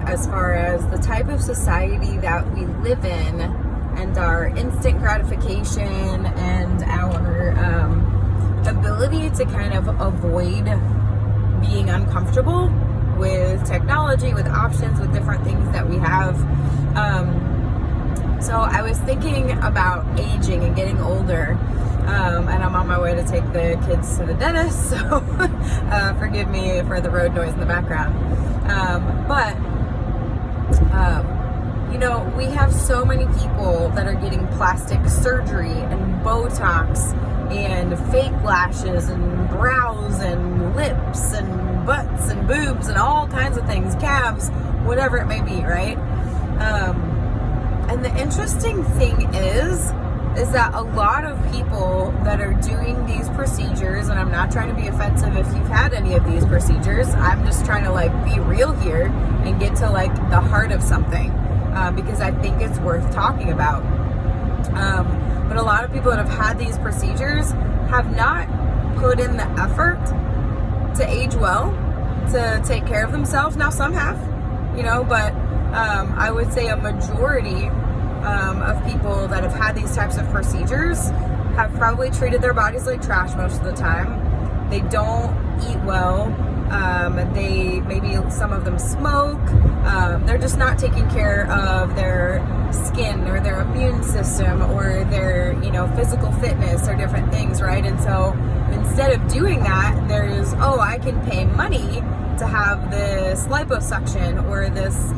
as far as the type of society that we live in and our instant gratification and our ability to kind of avoid being uncomfortable with technology, with options, with different things that we have. So I was thinking about aging and getting older, and I'm on my way to take the kids to the dentist, so forgive me for the road noise in the background. We have so many people that are getting plastic surgery and Botox and fake lashes and brows and lips and butts and boobs and all kinds of things, calves, whatever it may be, right? And the interesting thing is that a lot of people that are doing these procedures, and I'm not trying to be offensive if you've had any of these procedures, I'm just trying to be real here and get to the heart of something, because I think it's worth talking about. But a lot of people that have had these procedures have not put in the effort to age well, to take care of themselves. Now some have, but I would say a majority of people that have had these types of procedures have probably treated their bodies like trash most of the time. They don't eat well. Maybe some of them smoke. They're just not taking care of their skin or their immune system or their, physical fitness or different things, right? And so instead of doing that, there's, I can pay money to have this liposuction or this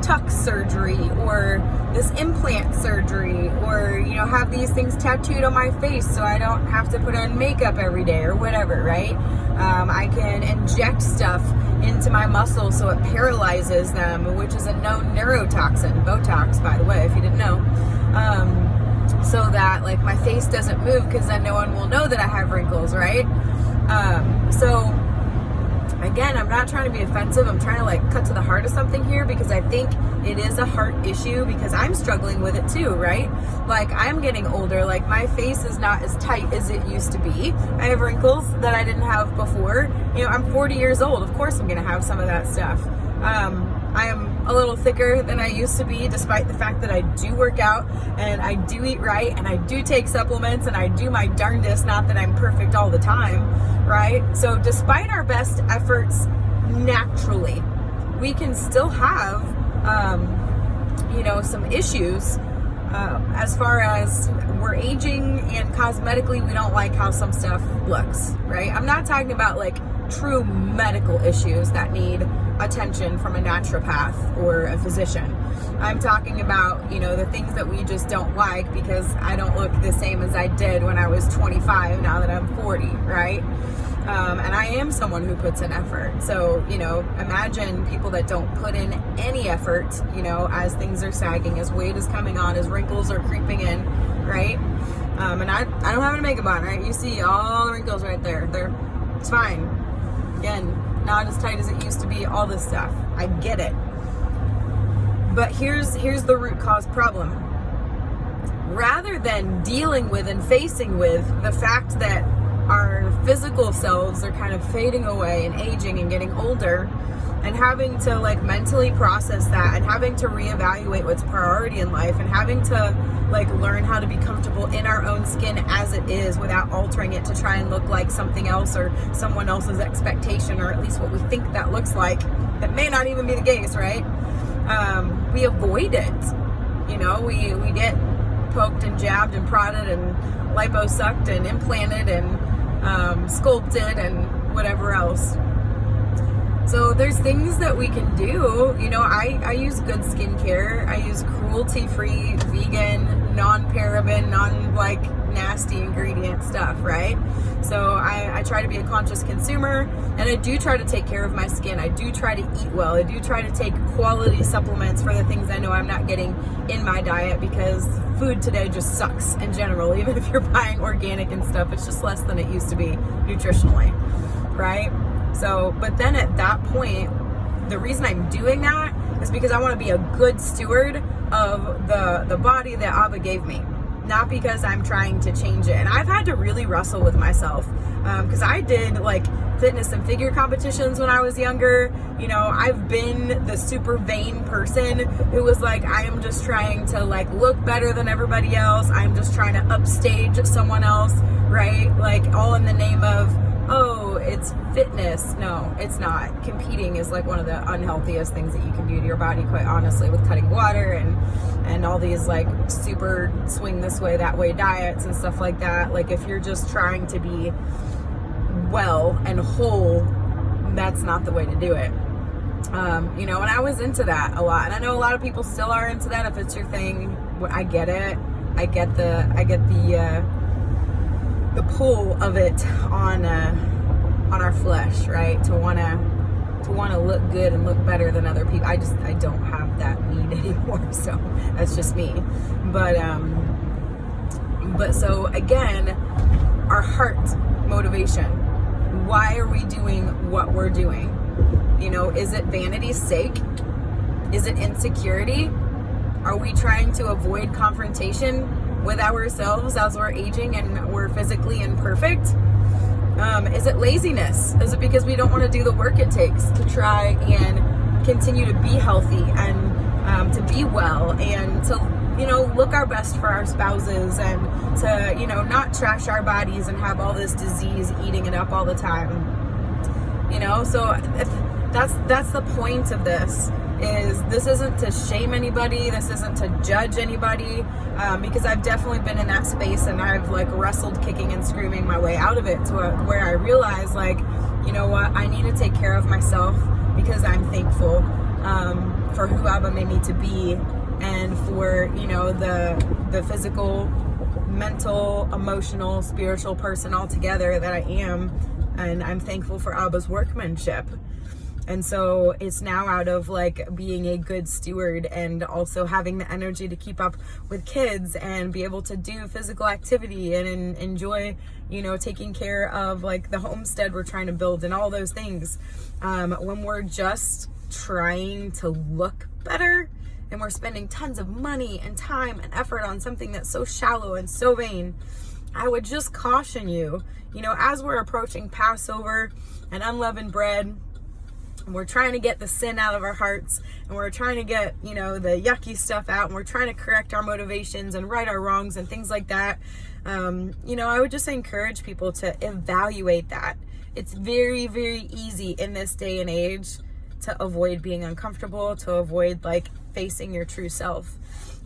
tuck surgery or this implant surgery or, have these things tattooed on my face so I don't have to put on makeup every day or whatever, right? I can inject stuff into my muscles so it paralyzes them, which is a known neurotoxin, Botox, by the way, if you didn't know, so that my face doesn't move, because then no one will know that I have wrinkles, right? So again, I'm not trying to be offensive. I'm trying to cut to the heart of something here, because I think it is a heart issue, because I'm struggling with it too, right? I'm getting older. My face is not as tight as it used to be. I have wrinkles that I didn't have before. I'm 40 years old. Of course I'm going to have some of that stuff. I am a little thicker than I used to be, despite the fact that I do work out and I do eat right and I do take supplements and I do my darndest, not that I'm perfect all the time, right? So despite our best efforts naturally, we can still have, some issues as far as we're aging and cosmetically we don't like how some stuff looks, right? I'm not talking about true medical issues that need attention from a naturopath or a physician. I'm talking about, the things that we just don't like because I don't look the same as I did when I was 25 now that I'm 40, right? And I am someone who puts in effort. So, imagine people that don't put in any effort, as things are sagging, as weight is coming on, as wrinkles are creeping in, right? And I don't have any makeup on, right? You see all the wrinkles right there. It's fine. Again, not as tight as it used to be, all this stuff. I get it. But here's the root cause problem. Rather than dealing with and facing with the fact that our physical selves are kind of fading away and aging and getting older, and having to mentally process that and having to reevaluate what's priority in life and having to learn how to be comfortable in our own skin as it is without altering it to try and look like something else or someone else's expectation, or at least what we think that looks like, that may not even be the case, right? We avoid it. We get poked and jabbed and prodded and liposucked and implanted and sculpted and whatever else. So there's things that we can do. I use good skincare. I use cruelty-free, vegan, non-paraben, nasty ingredient stuff, right? So I try to be a conscious consumer, and I do try to take care of my skin. I do try to eat well. I do try to take quality supplements for the things I know I'm not getting in my diet, because food today just sucks in general. Even if you're buying organic and stuff, it's just less than it used to be nutritionally, right? So, but then at that point, the reason I'm doing that is because I want to be a good steward of the body that Abba gave me, not because I'm trying to change it. And I've had to really wrestle with myself. Because I did like fitness and figure competitions when I was younger. You know, I've been the super vain person who was like, I am just trying to like look better than everybody else. I'm just trying to upstage someone else, right? Like all in the name of, oh, it's fitness. No, it's not. Competing is like one of the unhealthiest things that you can do to your body, quite honestly, with cutting water and all these like super swing this way, that way diets and stuff like that. Like if you're just trying to be well and whole, that's not the way to do it. You know, and I was into that a lot, and I know a lot of people still are into that. If it's your thing, I get it. I get the pull of it on our flesh, right? To want to look good and look better than other people. I don't have that need anymore, so that's just me. But so again, our heart motivation. Why are we doing what we're doing? You know, is it vanity's sake? Is it insecurity? Are we trying to avoid confrontation with ourselves as we're aging and we're physically imperfect? Is it laziness? Is it because we don't want to do the work it takes to try and continue to be healthy and to be well and to, you know, look our best for our spouses and to, you know, not trash our bodies and have all this disease eating it up all the time? You know, so that's the point of this. This isn't to shame anybody. This isn't to judge anybody, because I've definitely been in that space and I've like wrestled kicking and screaming my way out of it to where I realize, like, you know what, I need to take care of myself because I'm thankful for who Abba made me to be, and for, you know, the physical, mental, emotional, spiritual person altogether that I am, and I'm thankful for Abba's workmanship. And so it's now out of like being a good steward and also having the energy to keep up with kids and be able to do physical activity and enjoy, you know, taking care of like the homestead we're trying to build and all those things. When we're just trying to look better and we're spending tons of money and time and effort on something that's so shallow and so vain, I would just caution you, you know, as we're approaching Passover and unleavened bread, and we're trying to get the sin out of our hearts, and we're trying to get, you know, the yucky stuff out, and we're trying to correct our motivations and right our wrongs and things like that. You know, I would just encourage people to evaluate that. It's very, very easy in this day and age to avoid being uncomfortable, to avoid like facing your true self.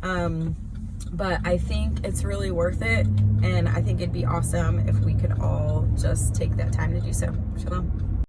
But I think it's really worth it, and I think it'd be awesome if we could all just take that time to do so. Shalom.